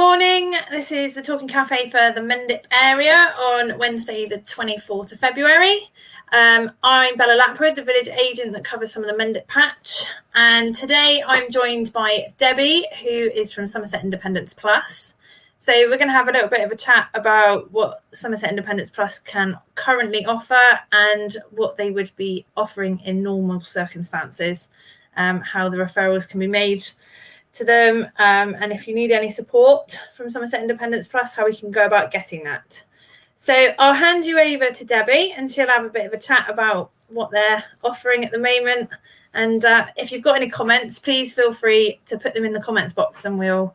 morning. This is the Talking Cafe for the Mendip area on Wednesday, the 24th of February. I'm Bella Lapwood, the village agent that covers some of the Mendip patch. And today I'm joined by Debbie, who is from Somerset Independent Plus. So we're going to have a little bit of a chat about what Somerset Independent Plus can currently offer and what they would be offering in normal circumstances, how the referrals can be made to them, and if you need any support from Somerset Independence Plus, how we can go about getting that. So I'll hand you over to Debbie and she'll have a bit of a chat about what they're offering at the moment. And if you've got any comments, please feel free to put them in the comments box and we'll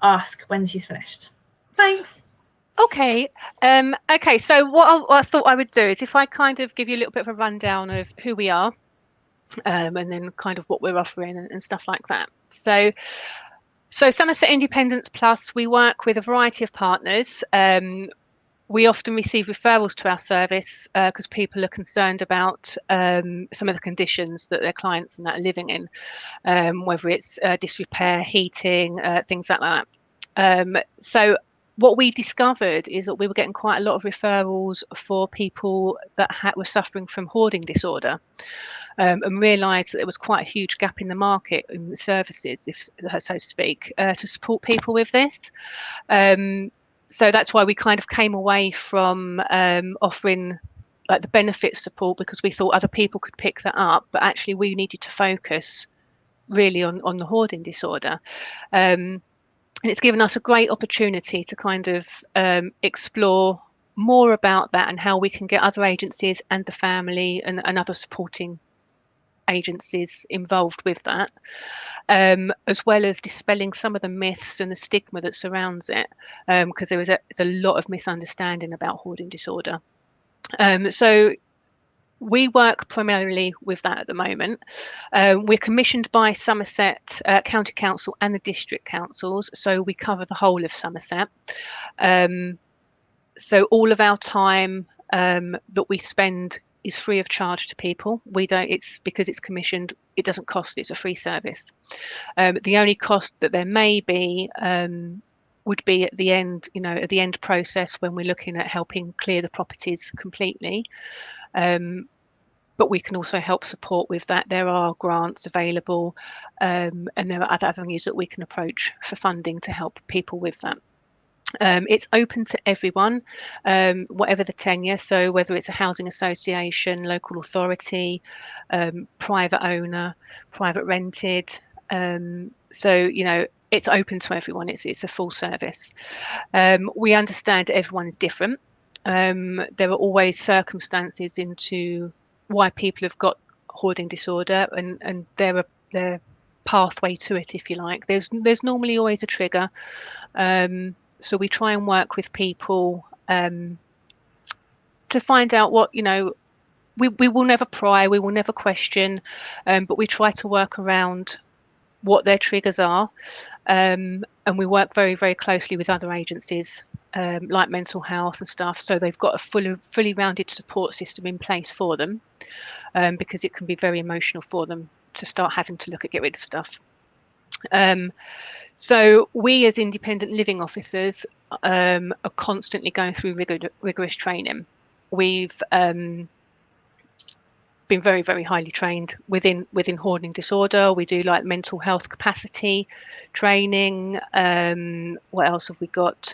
ask when she's finished. Thanks. Okay. So what I thought I would do is if I kind of give you a little bit of a rundown of who we are, and then kind of what we're offering and stuff like that. So Somerset Independent Plus, we work with a variety of partners. We often receive referrals to our service because people are concerned about some of the conditions that their clients and that are living in, whether it's disrepair, heating, things like that. So what we discovered is that we were getting quite a lot of referrals for people that were suffering from hoarding disorder. And realised that there was quite a huge gap in the market in the services, if so to speak, to support people with this. So that's why we kind of came away from offering like the benefit support, because we thought other people could pick that up, but actually we needed to focus really on the hoarding disorder. And it's given us a great opportunity to kind of explore more about that and how we can get other agencies and the family and other supporting agencies involved with that, as well as dispelling some of the myths and the stigma that surrounds it, because there's a lot of misunderstanding about hoarding disorder. So we work primarily with that at the moment. We're commissioned by Somerset County Council and the district councils, so we cover the whole of Somerset. So all of our time that we spend is free of charge to people. It's because it's commissioned, it doesn't cost, it's a free service. The only cost that there may be would be at the end, at the end process when we're looking at helping clear the properties completely. But we can also help support with that. There are grants available, and there are other avenues that we can approach for funding to help people with that. It's open to everyone, whatever the tenure, so whether it's a housing association, local authority, private owner, private rented, so it's open to everyone. It's a full service. We understand everyone is different. There are always circumstances into why people have got hoarding disorder, and their pathway to it, if you like. There's normally always a trigger. So we try and work with people to find out what, we will never pry, we will never question, but we try to work around what their triggers are. And we work very, very closely with other agencies like mental health and stuff. So they've got a fully rounded support system in place for them, because it can be very emotional for them to start having to get rid of stuff. So we as independent living officers are constantly going through rigorous training. We've been very, very highly trained within hoarding disorder. We do like mental health capacity training. What else have we got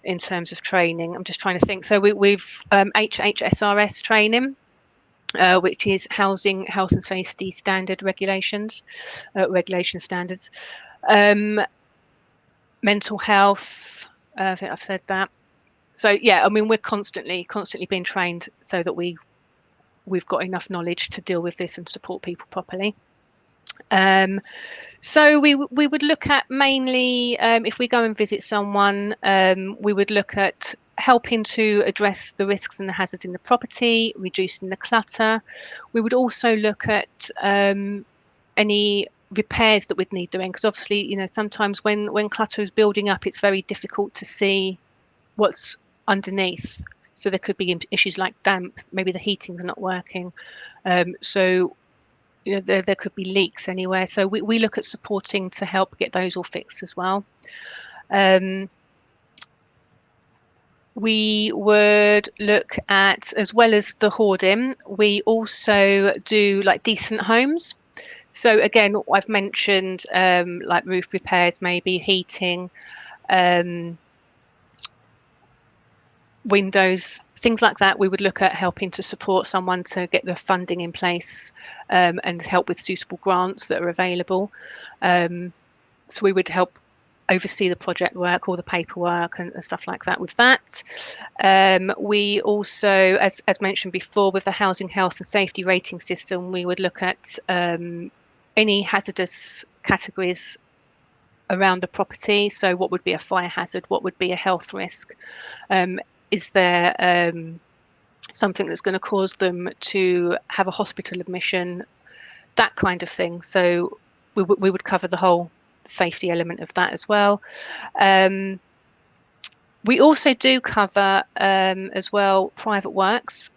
in terms of training? I'm just trying to think. So we've HHSRS training, which is Housing Health and Safety Standard Regulations, regulation standards. Mental health, I think I've said that. So yeah, I mean, we're constantly being trained so that we've got enough knowledge to deal with this and support people properly. So we would look at mainly, if we go and visit someone, we would look at helping to address the risks and the hazards in the property, reducing the clutter. We would also look at any repairs that we'd need doing, because obviously sometimes when clutter is building up, it's very difficult to see what's underneath. So there could be issues like damp, maybe the heating's not working, so there could be leaks anywhere. So we look at supporting to help get those all fixed as well. We would look at, as well as the hoarding, we also do like decent homes. So again, I've mentioned like roof repairs, maybe heating, windows, things like that. We would look at helping to support someone to get the funding in place and help with suitable grants that are available. So we would help oversee the project work, all the paperwork and stuff like that with that. We also, as mentioned before, with the housing health and safety rating system, we would look at any hazardous categories around the property. So what would be a fire hazard? What would be a health risk? Is there something that's going to cause them to have a hospital admission? That kind of thing. So we would cover the whole safety element of that as well. We also do cover as well private works.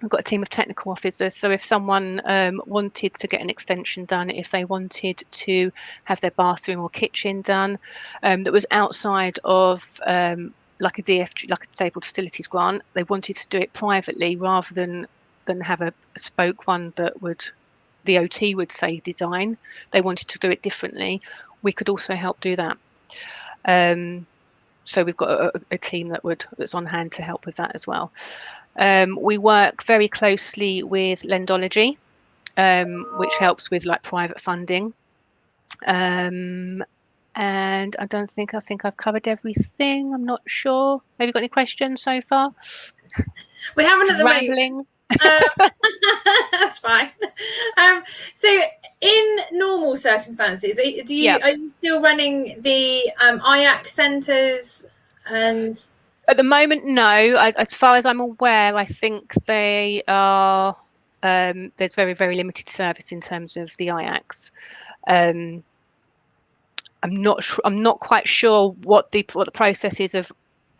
We've got a team of technical officers. So if someone wanted to get an extension done, if they wanted to have their bathroom or kitchen done, that was outside of like a DFG, like a disabled facilities grant, they wanted to do it privately rather than have a spoke one that would, the OT would say design. They wanted to do it differently. We could also help do that. So we've got a team that's on hand to help with that as well. We work very closely with Lendology, which helps with like private funding. And I think I've covered everything. I'm not sure. Have you got any questions so far? We haven't at the Rambling. moment. That's fine. So in normal circumstances, are you still running the IAC centres? And at the moment, no. As far as I'm aware, I think they are. There's very, very limited service in terms of the IACs. I'm not quite sure what the process is of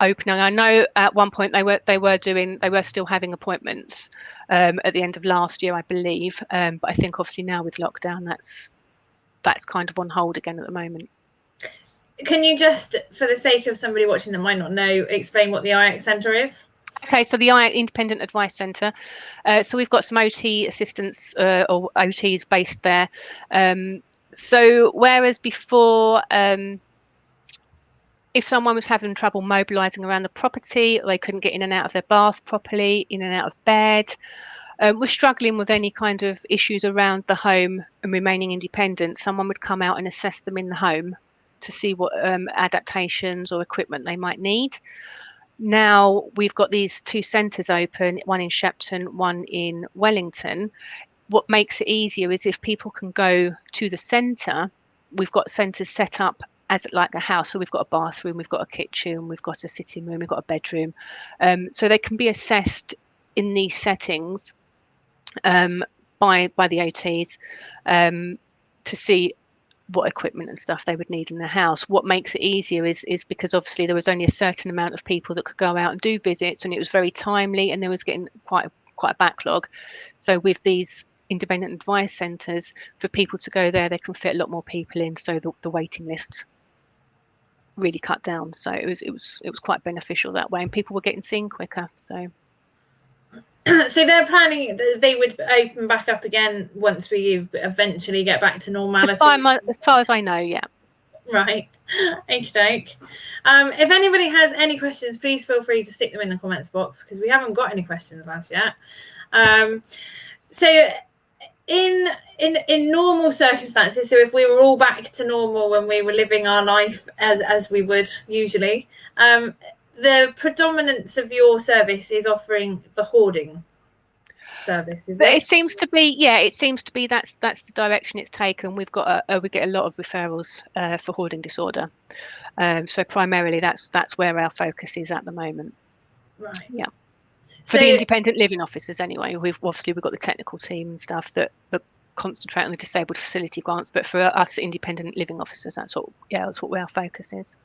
opening. I know at one point they were still having appointments at the end of last year, I believe. But I think obviously now with lockdown, that's kind of on hold again at the moment. Can you just, for the sake of somebody watching that might not know, explain what the IAC Centre is? Okay, so the IAC Independent Advice Centre. So we've got some OT assistants or OTs based there. So whereas before, if someone was having trouble mobilising around the property, they couldn't get in and out of their bath properly, in and out of bed, we're struggling with any kind of issues around the home and remaining independent, someone would come out and assess them in the home to see what adaptations or equipment they might need. Now we've got these two centres open, one in Shepton, one in Wellington. What makes it easier is if people can go to the centre, we've got centres set up as like a house. So we've got a bathroom, we've got a kitchen, we've got a sitting room, we've got a bedroom. So they can be assessed in these settings by the OTs to see what equipment and stuff they would need in the house. What makes it easier is because obviously there was only a certain amount of people that could go out and do visits, and it was very timely, and there was getting quite a backlog. So with these independent advice centres, for people to go there, they can fit a lot more people in, so the waiting lists really cut down. So it was quite beneficial that way, and people were getting seen quicker. So they're planning they would open back up again once we eventually get back to normality. As far as I know, yeah. Right. Okey-doke. If anybody has any questions, please feel free to stick them in the comments box, because we haven't got any questions as yet. So in normal circumstances, so if we were all back to normal when we were living our life as we would usually, the predominance of your service is offering the hoarding service, is it? It seems to be that's the direction it's taken. We get a lot of referrals for hoarding disorder, so primarily that's where our focus is at the moment. Right. Yeah. For the independent living officers anyway, we've got the technical team and stuff that concentrate on the disabled facility grants, but for us independent living officers, that's what our focus is.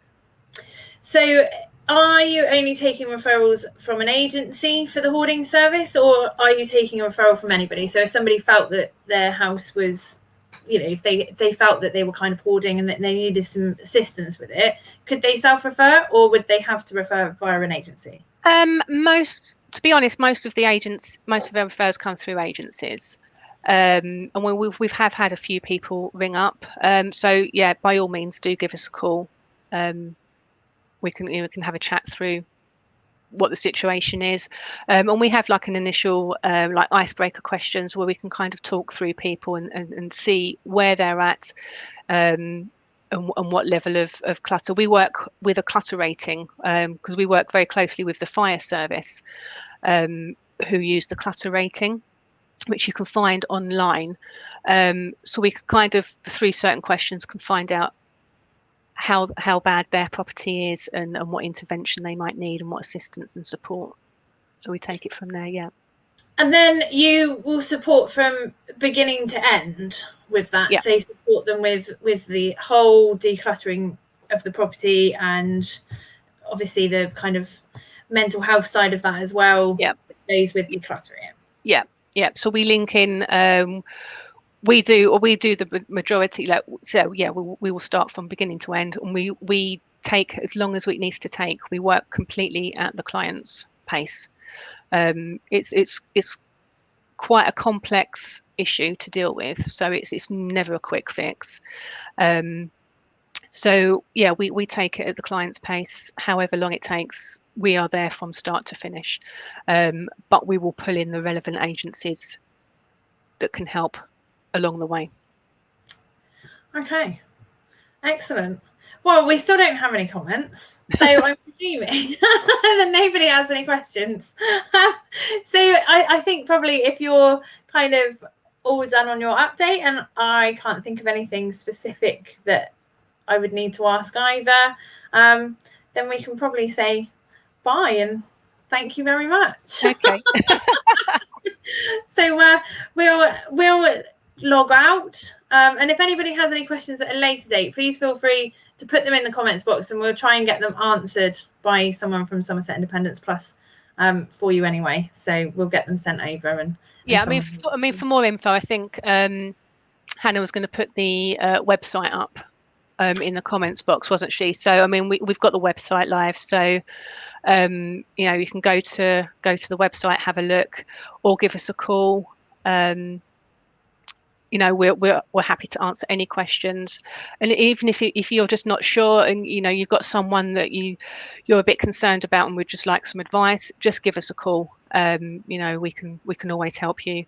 So are you only taking referrals from an agency for the hoarding service, or are you taking a referral from anybody? So if somebody felt that their house was if they felt that they were kind of hoarding and that they needed some assistance with it, could they self-refer, or would they have to refer via an agency? To be honest, most of our referrals come through agencies. And we've had a few people ring up. So yeah, by all means, do give us a call. We can have a chat through what the situation is, and we have like an initial like icebreaker questions where we can kind of talk through people and see where they're at, and what level of clutter. We work with a clutter rating because we work very closely with the fire service, who use the clutter rating, which you can find online. So we can kind of, through certain questions, can find out how bad their property is and what intervention they might need and what assistance and support. So we take it from there, yeah. And then you will support from beginning to end with that. Yeah. So you support them with the whole decluttering of the property, and obviously the kind of mental health side of that as well. Yeah. Goes with decluttering. Yeah. Yeah. So we link in. We do the majority. So yeah, we will start from beginning to end, and we take as long as it needs to take. We work completely at the client's pace. It's quite a complex issue to deal with, so it's never a quick fix. So yeah, we take it at the client's pace. However long it takes, we are there from start to finish. But we will pull in the relevant agencies that can help along the way. Okay, excellent. Well, we still don't have any comments, so I'm presuming that nobody has any questions. So I think probably if you're kind of all done on your update, and I can't think of anything specific that I would need to ask either, then we can probably say bye and thank you very much. Okay. So we'll log out, and if anybody has any questions at a later date, please feel free to put them in the comments box, and we'll try and get them answered by someone from Somerset Independent Plus for you anyway. So we'll get them sent over. And yeah, I mean, for more info, I think Hannah was going to put the website up in the comments box, wasn't she? So I mean, we've got the website live, so you can go to the website, have a look, or give us a call. We're happy to answer any questions, and even if you're just not sure, and you've got someone that you're a bit concerned about and would just like some advice, just give us a call. We can always help you,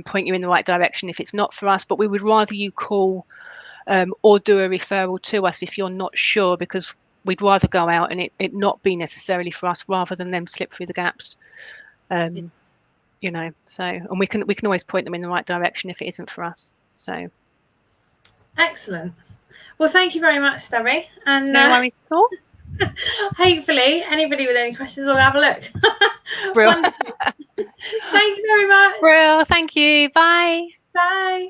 point you in the right direction if it's not for us. But we would rather you call or do a referral to us if you're not sure, because we'd rather go out and it not be necessarily for us, rather than them slip through the gaps. So, and we can always point them in the right direction if it isn't for us. So excellent. Well, thank you very much, Debbie. And no worries at all. Hopefully anybody with any questions will have a look. Brill. Thank you very much. Brill, thank you. Bye. Bye.